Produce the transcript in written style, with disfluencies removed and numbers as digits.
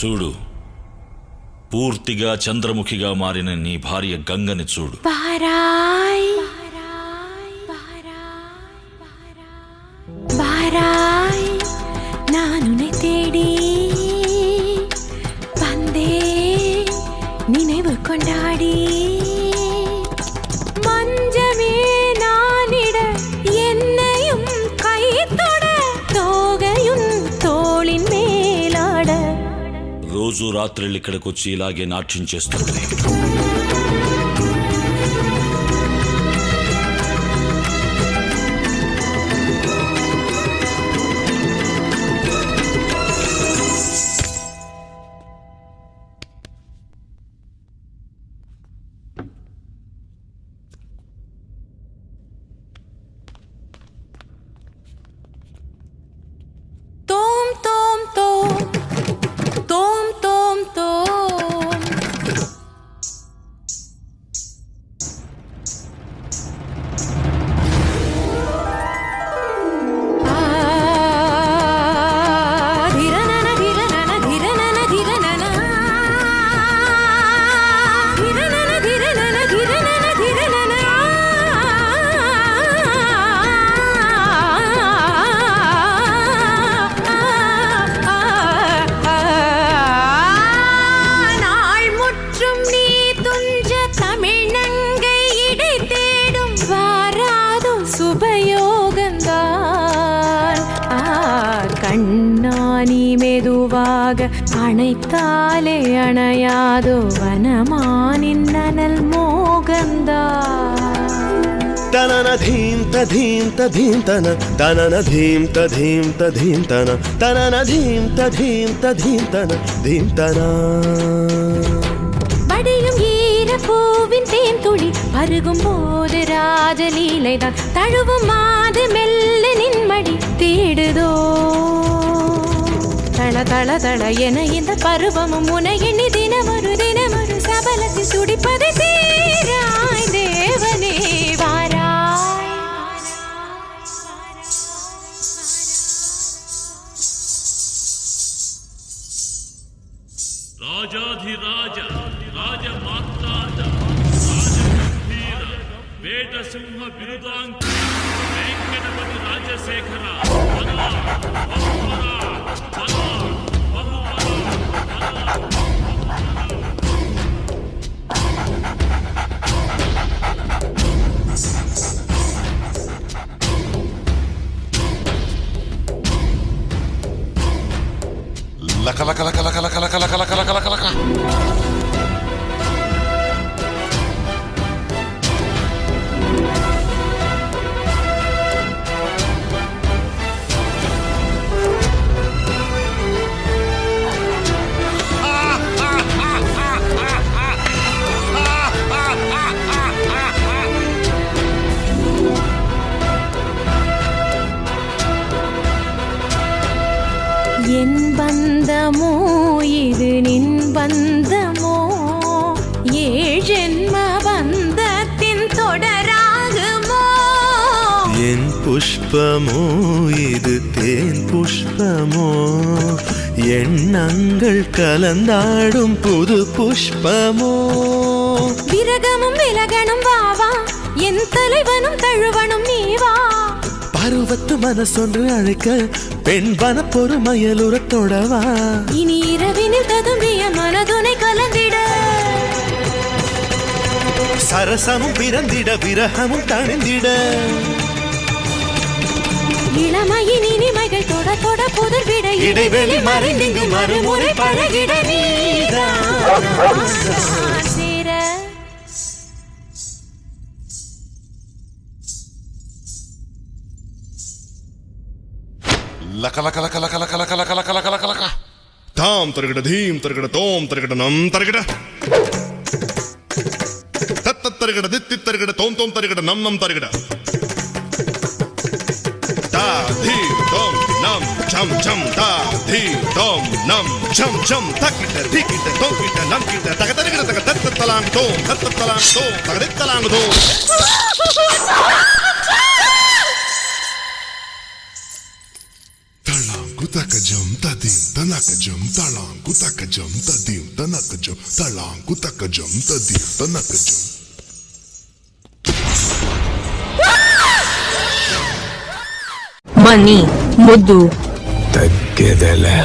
చూడు, పూర్తిగా చంద్రముఖిగా మారిన నీ భార్య గంగని చూడు. బారాయ్ బారాయ్ నానుனை தேடி வந்தே நினைவு கொண்டாடி மஞ்சமே நானிட என்னையும் கைத்தொட தோகையும் தோளின் மேலாட రోజు రాత్రులు ఇక్కడికి వచ్చి ఇలాగే నాట్యం చేస్తుంది. கண்ணானி மெதுவாக அணைத்தாலே அணையாதோ வனமானின் நனல் மோகந்தா தனன தீம் ததீம் ததீம் தன தனன தீம் ததீம் ததீம் தன தனன தீம் ததீம் ததீம் தன தீம் தனா படியும் ஈர பூவின் தேன் துளி பருகும் போது ராஜலீலைதான் தழுவும் மாது மெல்ல நின்மடி தேடுதோ தள தள தள என இந்த பருவமும் உன எண்ணி தினமொரு சபலத்தில் துடிப்பதை தீராய் தேவனே வாராய். రాజాధిరాజ రాజమాతాజ రాజగంభీర వేటసింహ బిరుదాంకి వెంకటపతి రాజశేఖర బలా బహుబలా బలా బహుబలా లక లక లక లక లక లక లక లక లక లక లక என் பந்தமோ இது நின் பந்தமோ ஏழ் ஜென்ம பந்தத்தின் தொடராகுமோ என் புஷ்பமோ இது தேன் புஷ்பமோ எண்ணங்கள் கலந்தாடும் புது புஷ்பமோ விரகமும் விலகனும் வாவா என் தலைவனும் தழுவனும் நீவா பருவத்து மனசொன்று அழைக்க பெண் வன பொறுமையலுறத்தொடவா இனி இரவினில் ததும்பிய மனதுனை கலந்திட சரசமும் பிறந்திட விரகமும் தணிந்திட இளமையின் இனிமைகள் தொட தொட புதர்விட இடைவெளி மறைந்திங்கு மறுமுறை பழகிட நீதான் சேர లక లక లక లక లక లక లక లక లక లక లక తాం తరగడ ధీం తరగడ తోం తరగడ నం తరగడ తత్త తరగడ దిత్తి తరగడ తోం తోం తరగడ నం నం తరగడ తా ధీ తోం నం చం చం తా ధీ తోం నం చం చం తకిట దికిట తోకిట నం కిట తగ తరగడ తగ తత్త తలాంగ్ తోం తత్త తలాంగ్ తోం తగ తలాంగ్ తోం తలాంగ్ kutakajum tadim tanakajum talang kutakajum tadim tanakajum talang kutakajum tadim tanakajum. ಬನ್ನಿ ಮುದ್ದು ತಗ್ಗೆದೆಲೆ